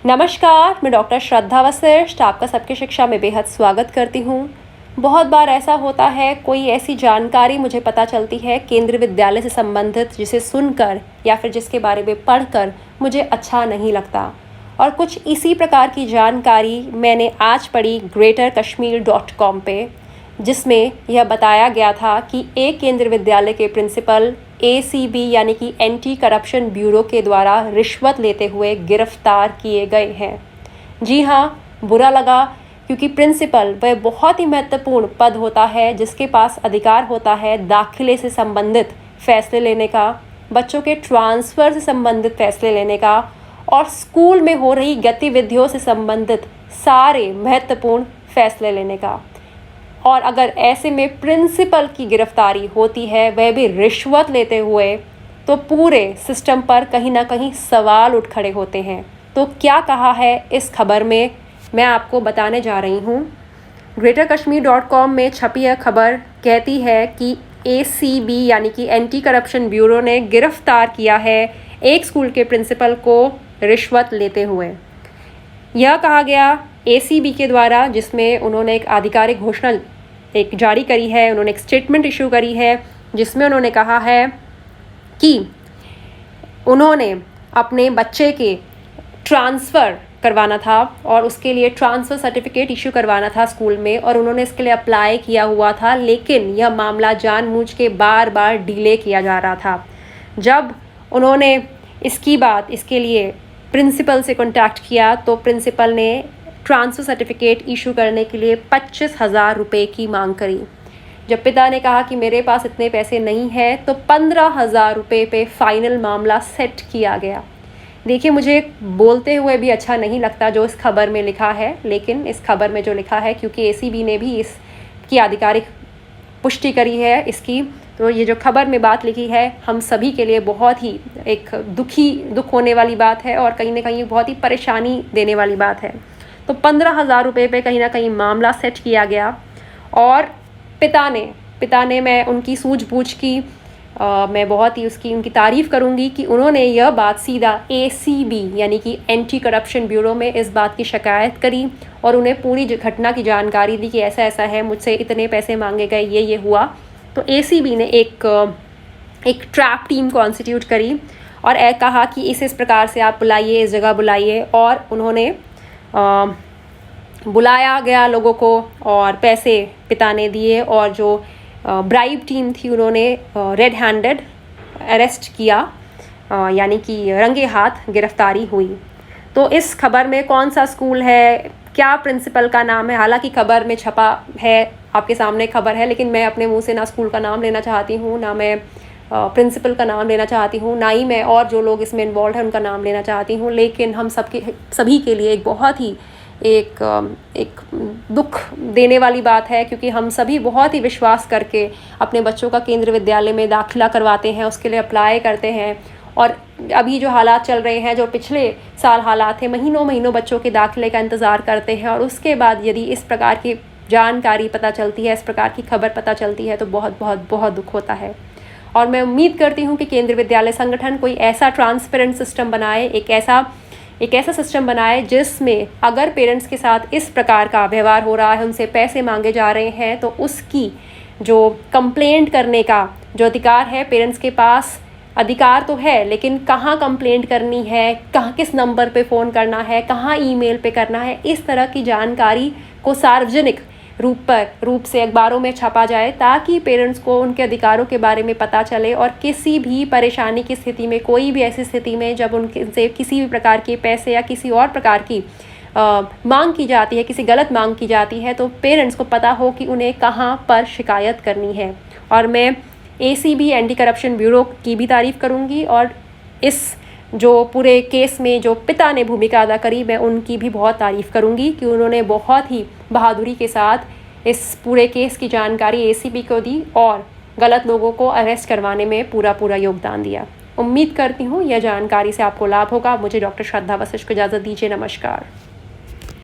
नमस्कार, मैं डॉक्टर श्रद्धा वशिष्ठ आपका सबकी शिक्षा में बेहद स्वागत करती हूँ। बहुत बार ऐसा होता है, कोई ऐसी जानकारी मुझे पता चलती है केंद्रीय विद्यालय से संबंधित, जिसे सुनकर या फिर जिसके बारे में पढ़कर मुझे अच्छा नहीं लगता। और कुछ इसी प्रकार की जानकारी मैंने आज पढ़ी greaterkashmir.com पे, जिसमें यह बताया गया था कि एक केंद्रीय विद्यालय के प्रिंसिपल ACB यानी कि एंटी करप्शन ब्यूरो के द्वारा रिश्वत लेते हुए गिरफ्तार किए गए हैं। जी हाँ, बुरा लगा, क्योंकि प्रिंसिपल वह बहुत ही महत्वपूर्ण पद होता है जिसके पास अधिकार होता है दाखिले से संबंधित फैसले लेने का, बच्चों के ट्रांसफ़र से संबंधित फैसले लेने का और स्कूल में हो रही गतिविधियों से संबंधित सारे महत्वपूर्ण फैसले लेने का। और अगर ऐसे में प्रिंसिपल की गिरफ्तारी होती है, वह भी रिश्वत लेते हुए, तो पूरे सिस्टम पर कहीं ना कहीं सवाल उठ खड़े होते हैं। तो क्या कहा है इस खबर में, मैं आपको बताने जा रही हूँ। greaterkashmir.com में छपी यह खबर कहती है कि ACB यानी कि एंटी करप्शन ब्यूरो ने गिरफ्तार किया है एक स्कूल के प्रिंसिपल को रिश्वत लेते हुए। यह कहा गया ACB के द्वारा, जिसमें उन्होंने एक आधिकारिक घोषणा जारी करी है, उन्होंने एक स्टेटमेंट इशू करी है, जिसमें उन्होंने कहा है कि उन्होंने अपने बच्चे के ट्रांसफ़र करवाना था और उसके लिए ट्रांसफ़र सर्टिफिकेट इशू करवाना था स्कूल में, और उन्होंने इसके लिए अप्लाई किया हुआ था, लेकिन यह मामला जानबूझ के बार बार डिले किया जा रहा था। जब उन्होंने इसके लिए प्रिंसिपल से कॉन्टैक्ट किया, तो प्रिंसिपल ने ट्रांसफ़र सर्टिफिकेट इशू करने के लिए 25,000 रुपये की मांग करी। जब पिता ने कहा कि मेरे पास इतने पैसे नहीं हैं, तो 15,000 रुपये पे फाइनल मामला सेट किया गया। देखिए, मुझे बोलते हुए भी अच्छा नहीं लगता जो इस खबर में लिखा है, लेकिन इस खबर में जो लिखा है, क्योंकि ACB ने भी इसकी आधिकारिक पुष्टि करी है इसकी, तो ये जो खबर में बात लिखी है, हम सभी के लिए बहुत ही एक दुख होने वाली बात है और कहीं ना कहीं बहुत ही परेशानी देने वाली बात है। तो 15,000 रुपये पे कहीं ना कहीं मामला सेट किया गया। और पिता ने मैं उनकी सूझबूझ की मैं बहुत ही उनकी तारीफ़ करूंगी कि उन्होंने यह बात सीधा ACB यानी कि एंटी करप्शन ब्यूरो में इस बात की शिकायत करी और उन्हें पूरी घटना की जानकारी दी कि ऐसा ऐसा है, मुझसे इतने पैसे मांगे गए, ये हुआ। तो ACB ने एक ट्रैप टीम कॉन्स्टिट्यूट करी और कहा कि इस प्रकार से आप बुलाइए, इस जगह बुलाइए, और उन्होंने बुलाया गया लोगों को और पैसे पिता ने दिए, और जो ब्राइब टीम थी उन्होंने रेड हैंडेड अरेस्ट किया, यानी कि रंगे हाथ गिरफ्तारी हुई। तो इस खबर में कौन सा स्कूल है, क्या प्रिंसिपल का नाम है, हालांकि खबर में छपा है, आपके सामने खबर है, लेकिन मैं अपने मुंह से ना स्कूल का नाम लेना चाहती हूँ, ना मैं प्रिंसिपल का नाम लेना चाहती हूँ, ना ही मैं और जो लोग इसमें इन्वॉल्व हैं उनका नाम लेना चाहती हूँ। लेकिन हम सभी के लिए एक बहुत ही एक दुख देने वाली बात है, क्योंकि हम सभी बहुत ही विश्वास करके अपने बच्चों का केंद्रीय विद्यालय में दाखिला करवाते हैं, उसके लिए अप्लाई करते हैं। और अभी जो हालात चल रहे हैं, जो पिछले साल हालात थे, महीनों बच्चों के दाखिले का इंतज़ार करते हैं, और उसके बाद यदि इस प्रकार की जानकारी पता चलती है, इस प्रकार की खबर पता चलती है, तो बहुत बहुत बहुत दुख होता है। और मैं उम्मीद करती हूँ कि केंद्रीय विद्यालय संगठन कोई ऐसा ट्रांसपेरेंट सिस्टम बनाए, एक ऐसा सिस्टम बनाए जिसमें अगर पेरेंट्स के साथ इस प्रकार का व्यवहार हो रहा है, उनसे पैसे मांगे जा रहे हैं, तो उसकी जो कंप्लेंट करने का जो अधिकार है, पेरेंट्स के पास अधिकार तो है, लेकिन कहाँ कंप्लेंट करनी है, किस नंबर पे फ़ोन करना है, कहाँ ईमेल पे करना है, इस तरह की जानकारी को सार्वजनिक रूप से अखबारों में छपा जाए, ताकि पेरेंट्स को उनके अधिकारों के बारे में पता चले। और किसी भी परेशानी की स्थिति में, कोई भी ऐसी स्थिति में जब उनसे किसी भी प्रकार के पैसे या किसी और प्रकार की मांग की जाती है, किसी गलत मांग की जाती है, तो पेरेंट्स को पता हो कि उन्हें कहाँ पर शिकायत करनी है। और मैं ACB एंटी करप्शन ब्यूरो की भी तारीफ़ करूँगी, और इस जो पूरे केस में जो पिता ने भूमिका अदा करी, मैं उनकी भी बहुत तारीफ़ करूंगी कि उन्होंने बहुत ही बहादुरी के साथ इस पूरे केस की जानकारी ACB को दी और गलत लोगों को अरेस्ट करवाने में पूरा योगदान दिया। उम्मीद करती हूँ यह जानकारी से आपको लाभ होगा। मुझे डॉक्टर श्रद्धा वशिष्ठ को इजाज़त दीजिए। नमस्कार।